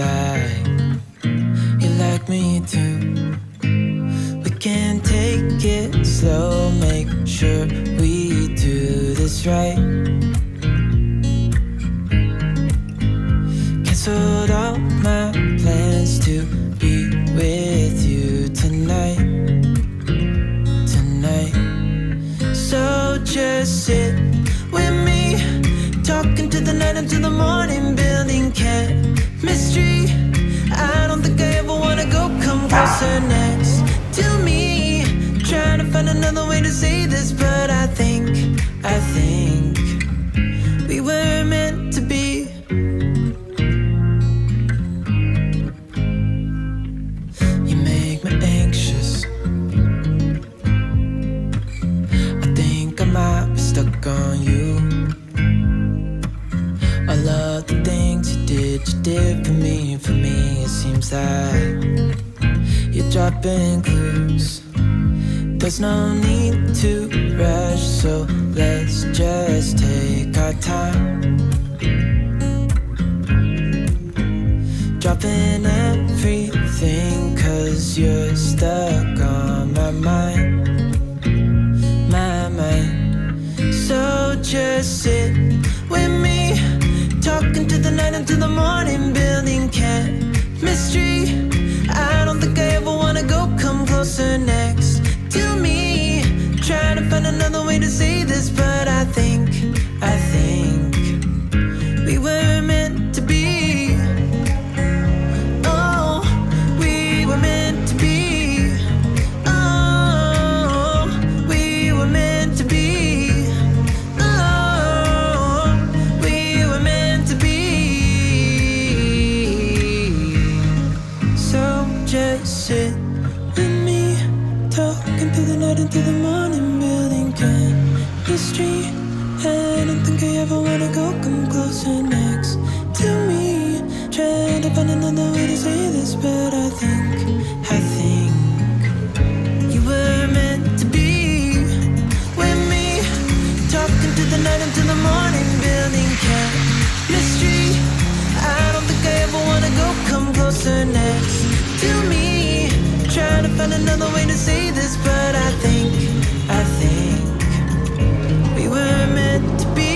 like you like me too. We can take it slow, make sure we do this right. Canceled all my plans to be with you tonight. So just sit with me, talking to the night until the morning, building chemistry. I don't think I ever wanna go, come closer next to me. Trying to find another way to say this, but I think we were meant to be. You make me anxious. I think I might be stuck on you. I love the things you did for me. For me, it seems like you're dropping clues. There's no need to rush, so let's just take our time. Dropping everything, 'cause you're stuck on my mind. So just sit with me, talking to the night until the morning, building chemistry. I don't think I ever wanna go, come closer next to me. Trying to find another way to say this, but I think we were meant to be. Oh, we were meant to be. Oh, we were meant to be. Sit with me, talking through the night into the morning, building chemistry. I don't think I ever wanna go, come closer next to me. Trying to find another way to say this, but I think you were meant to be with me, talking through the night into the morning, building chemistry. I don't think I ever wanna go, come closer next to me. Trying to find another way to say this, but I think we were meant to be.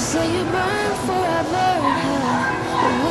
say you burn forever in hell.